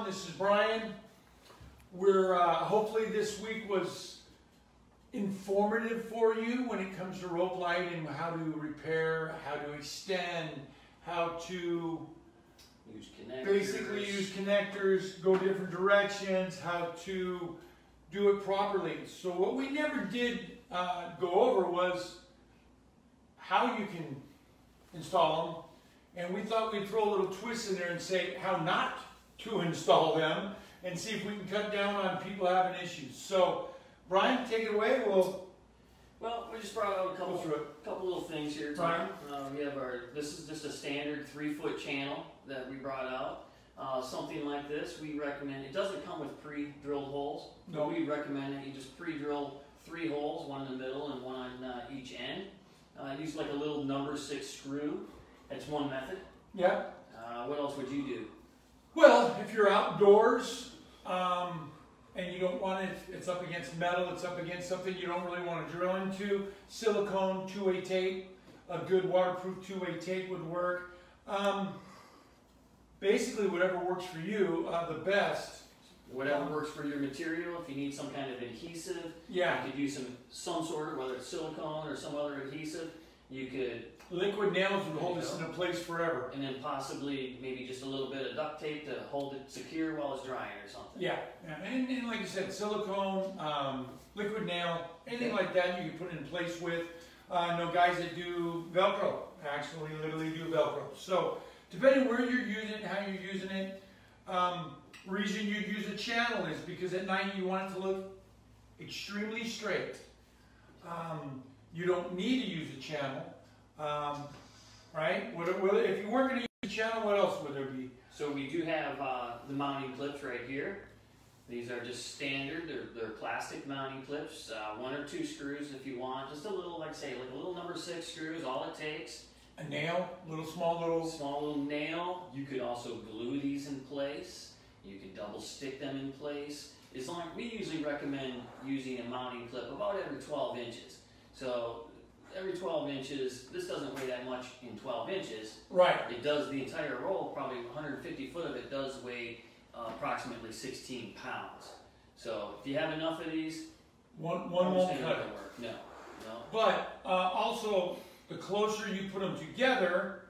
This is Brian. We're hopefully this week was informative for you when it comes to rope lighting, how to repair, how to extend, how to basically use connectors, go different directions, how to do it properly. So what we never did go over was how you can install them. And we thought we'd throw a little twist in there and say how not to install them and see if we can cut down on people having issues. So, Brian, take it away. Well, we just brought out a couple little things here, Tom. We have this is just a standard 3-foot channel that we brought out. Something like this, we recommend, it doesn't come with pre-drilled holes. No. But we recommend that you just pre-drill 3 holes, one in the middle and one on each end. Use like a little number 6 screw. That's one method. Yeah. What else would you do? Well, if you're outdoors and you don't want it, it's up against metal, it's up against something you don't really want to drill into, silicone 2-way tape, a good waterproof 2-way tape would work. Basically, whatever works for you, the best. Whatever works for your material. If you need some kind of adhesive, yeah, you could use some sort of, whether it's silicone or some other adhesive. You could liquid nails would hold this in a place forever. And then possibly maybe just a little bit of duct tape to hold it secure while it's drying or something. Yeah, and like I said, silicone, liquid nail, anything like that you can put in place with. I know guys that do Velcro, actually literally do Velcro. So depending where you're using it, how you're using it, reason you'd use a channel is because at night you want it to look extremely straight. You don't need to use a channel, right? If you weren't going to use a channel, what else would there be? So we do have the mounting clips right here. These are just standard. They're plastic mounting clips. 1 or 2 screws if you want. Just a little, like a little number 6 screw is all it takes. A nail, small little nail. You could also glue these in place. You could double stick them in place. We usually recommend using a mounting clip about every 12 inches. So every 12 inches, this doesn't weigh that much in 12 inches. Right. It does the entire roll, probably 150 foot of it does weigh approximately 16 pounds. So if you have enough of these, one won't cut it. No. But also, the closer you put them together,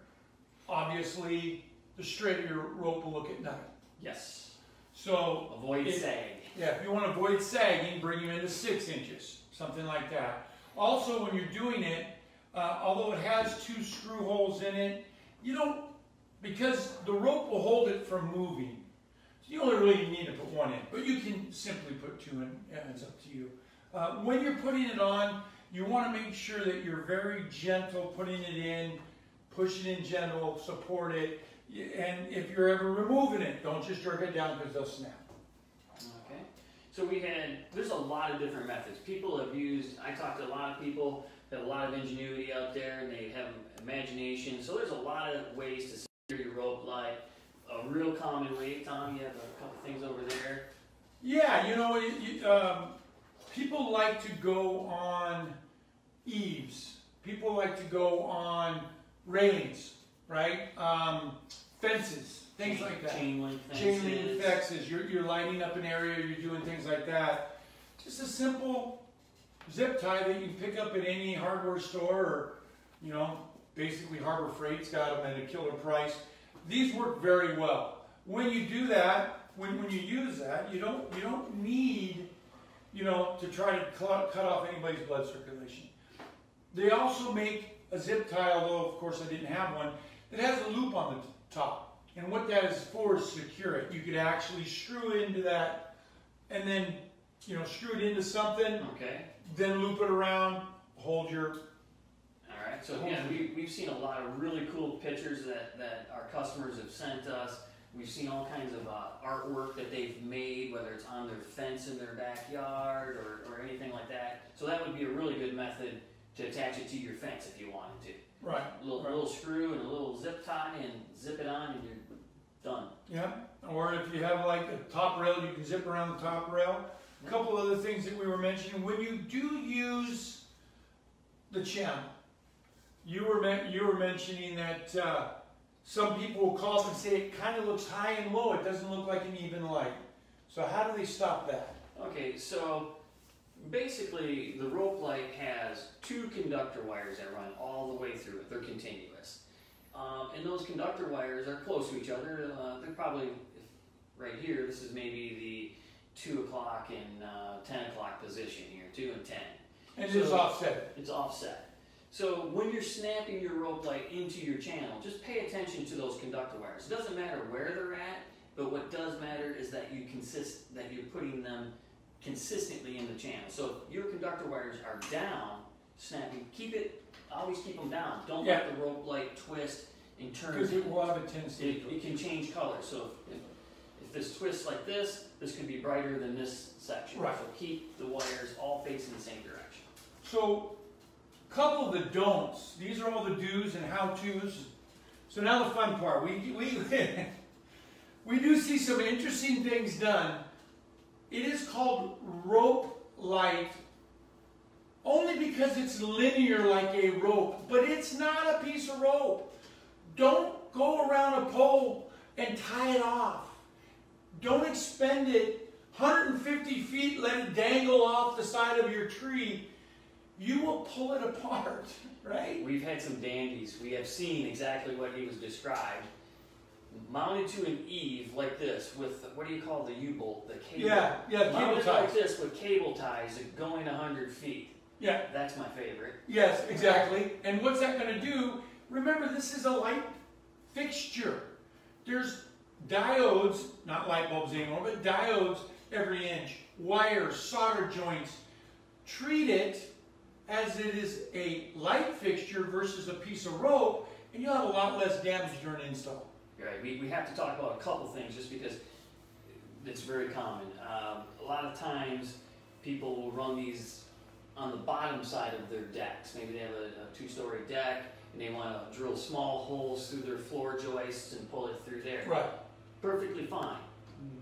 obviously, the straighter your rope will look at night. Yes. So avoid sag. Yeah, if you want to avoid sagging, bring them into 6 inches, something like that. Also, when you're doing it, although it has 2 screw holes in it, because the rope will hold it from moving. So you only really need to put 1 in, but you can simply put 2 in, it's up to you. When you're putting it on, you want to make sure that you're very gentle putting it in, push it in gentle, support it, and if you're ever removing it, don't just jerk it down because they'll snap. Okay. So there's a lot of different methods. People have I talked to a lot of people that have a lot of ingenuity out there and they have imagination. So there's a lot of ways to secure your rope light. A real common way, Tom, you have a couple things over there. Yeah, people like to go on eaves. People like to go on railings, right? Fences, things like that. Chain link fences. Chain link fences. You're lighting up an area, you're doing things like that. Just a simple zip tie that you can pick up at any hardware store or, basically Harbor Freight's got them at a killer price. These work very well. When you do that, when you use that, you don't need, to try to cut off anybody's blood circulation. They also make a zip tie, although of course I didn't have one, that has a loop on the top. And what that is for is secure it. You could actually screw it into that and then, screw it into something. Okay. Then loop it around, hold your... All right. So yeah, we've seen a lot of really cool pictures that our customers have sent us. We've seen all kinds of artwork that they've made, whether it's on their fence in their backyard or anything like that. So that would be a really good method to attach it to your fence if you wanted to. Right. A little screw and a little zip tie and zip it on and you're done. Yeah. Or if you have like a top rail, you can zip around the top rail. A couple other things that we were mentioning. When you do use the channel, you were mentioning that some people will call up and say it kind of looks high and low. It doesn't look like an even light. So how do they stop that? Okay, so basically the rope light has 2 conductor wires that run all the way through it. They're continuous. And those conductor wires are close to each other. They're probably, right here, this is maybe the 2 o'clock and 10 o'clock position here, 2 and 10. And so it's offset. It's offset. So when you're snapping your rope light into your channel, just pay attention to those conductor wires. It doesn't matter where they're at, but what does matter is that you're putting them consistently in the channel. So if your conductor wires are down, snapping, always keep them down. Don't let the rope light twist and turn. Because it will have a tendency. It can change color. So if this twists like this could be brighter than this section. Right. So keep the wires all facing the same direction. So, couple of the don'ts. These are all the do's and how-tos. So now the fun part. We do see some interesting things done. It is called rope light only because it's linear like a rope, but it's not a piece of rope. Don't go around a pole and tie it off. Don't expend it 150 feet, let it dangle off the side of your tree. You will pull it apart, right? We've had some dandies. We have seen exactly what he was described. Mounted to an eave like this with, what do you call the U-bolt? The cable. Yeah, cable mounted ties. like this with cable ties going 100 feet. Yeah. That's my favorite. Yes, exactly. And what's that going to do? Remember, this is a light fixture. There's diodes, not light bulbs anymore, but diodes every inch. Wires, solder joints. Treat it as it is a light fixture versus a piece of rope, and you'll have a lot less damage during install. Right. We have to talk about a couple things just because it's very common. A lot of times people will run these on the bottom side of their decks. Maybe they have a 2-story deck and they want to drill small holes through their floor joists and pull it through there. Right. Perfectly fine.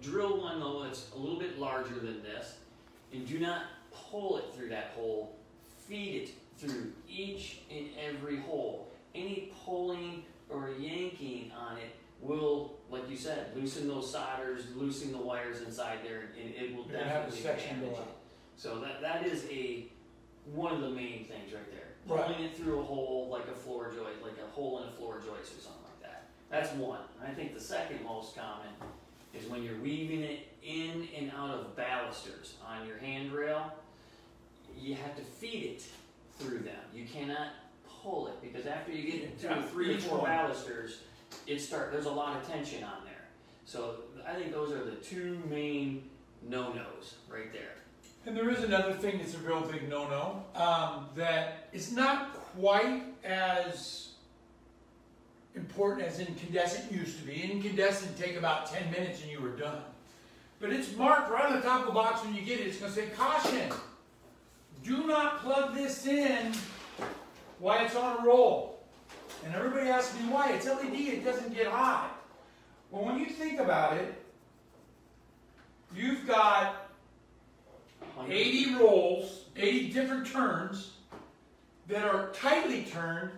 Drill one though that's a little bit larger than this, and do not pull it through that hole. Feed it through each and every hole. Any pulling or yanking on it will, like you said, loosen those solders, loosen the wires inside there, and it will definitely damage it. So that is one of the main things right there. Pulling it through a hole like a floor joist, like a hole in a floor joist or something like that. That's one. And I think the second most common is when you're weaving it in and out of balusters on your handrail. You have to feed it through them. You cannot pull it because after you get to 3 or 4 balusters, there's a lot of tension on there. So I think those are the 2 main no-nos right there. And there is another thing that's a real big no-no that is not quite as important as incandescent used to be. Incandescent take about 10 minutes and you were done. But it's marked right on the top of the box when you get it. It's going to say, caution, do not plug this in while it's on a roll. And everybody asks me why. It's LED, it doesn't get hot. Well, when you think about it, you've got 80 rolls, 80 different turns that are tightly turned.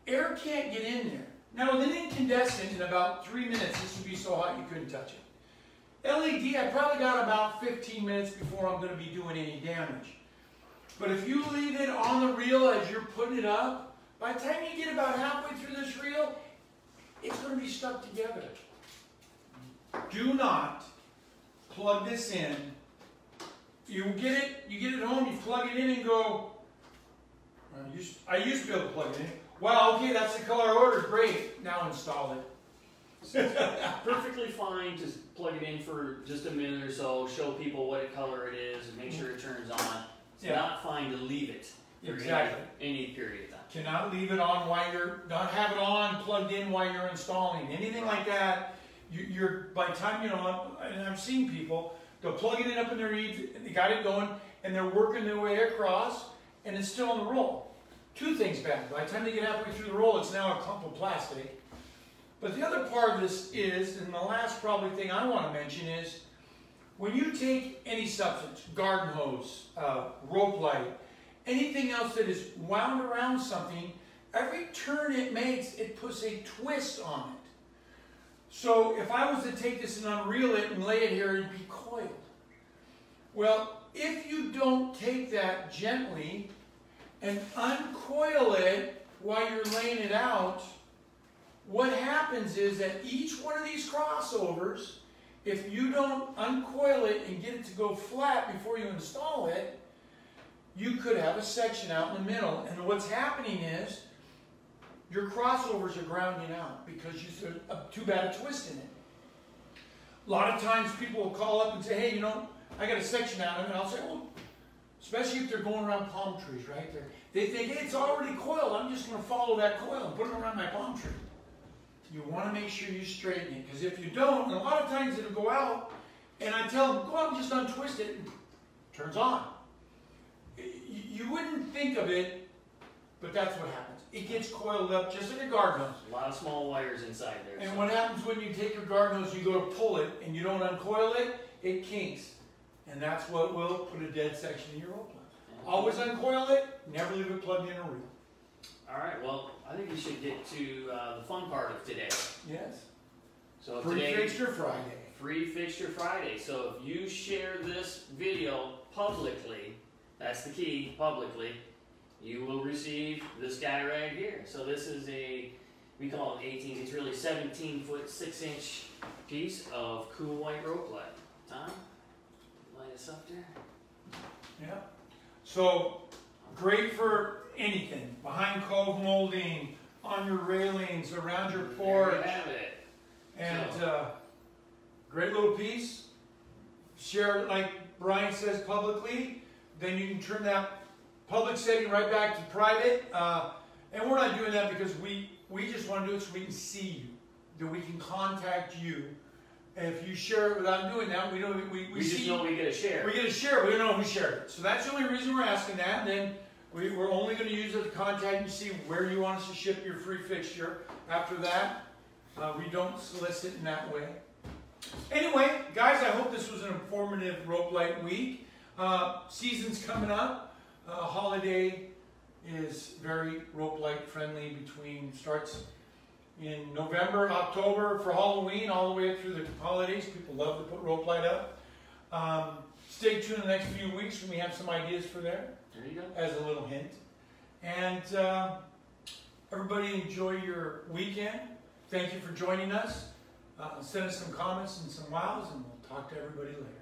Air can't get in there. Now, with an incandescent, in about 3 minutes, this would be so hot you couldn't touch it. LED, I probably got about 15 minutes before I'm going to be doing any damage. But if you leave it on the reel as you're putting it up, by the time you get about halfway through this reel, it's going to be stuck together. Do not plug this in. You get it home, you plug it in and go, I used to be able to plug it in. Well, okay, that's the color I ordered. Great. Now install it. Perfectly fine to plug it in for just a minute or so, show people what color it is, and make sure it turns on. It's not fine to leave it for any period of time. Cannot leave it on while not have it on, plugged in while you're installing. Anything like that, by the time, and I've seen people, they'll plug it in up in their eaves, they got it going, and they're working their way across, and it's still on the roll. 2 things bad. By the time they get halfway through the roll, it's now a clump of plastic. But the other part of this is, and the last probably thing I want to mention is, when you take any substance, garden hose, rope light, anything else that is wound around something every turn it makes, it puts a twist on it. So if I was to take this and unreel it and lay it here, it'd be coiled. Well, if you don't take that gently and uncoil it while you're laying it out, what happens is that each one of these crossovers, if you don't uncoil it and get it to go flat before you install it, you could have a section out in the middle. And what's happening is your crossovers are grounding out because you too bad a twist in it. A lot of times people will call up and say, hey, you know, I got a section out, and I'll say, well, especially if they're going around palm trees, right? They think, hey, it's already coiled. I'm just going to follow that coil and put it around my palm tree. You want to make sure you straighten it, because if you don't, and a lot of times it'll go out, and I tell them, go out and just untwist it, and it turns on. You wouldn't think of it, but that's what happens. It gets coiled up just like a garden hose. A lot of small wires inside there. And what happens when you take your garden hose, you go to pull it, and you don't uncoil it, it kinks. And that's what will put a dead section in your roll plug. Always uncoil it, never leave it plugged in or real. All right, well, I think we should get to the fun part of today. Yes. So Free Fixture Friday. Free Fixture Friday. So if you share this video publicly, that's the key, publicly, you will receive this guy right here. So this is we call it 18, it's really 17-foot, 6-inch piece of cool white rope light. Tom, light us up there. Yeah. So, great for anything. Behind cove molding, on your railings, around your porch. There you have it. And great little piece. Share it like Brian says publicly. Then you can turn that public setting right back to private. And we're not doing that because we just want to do it so we can see you. That we can contact you. And if you share it without doing that, we just know we get a share. We get a share. We don't know who shared it. So that's the only reason we're asking that. And then we're only going to use it to contact and see where you want us to ship your free fixture. After that, we don't solicit in that way. Anyway, guys, I hope this was an informative Rope Light week. Season's coming up. Holiday is very Rope Light friendly. Starts in November, October for Halloween, all the way up through the holidays. People love to put Rope Light up. Stay tuned in the next few weeks when we have some ideas for there. There you go. As a little hint. And everybody enjoy your weekend. Thank you for joining us. Send us some comments and some wows, and we'll talk to everybody later.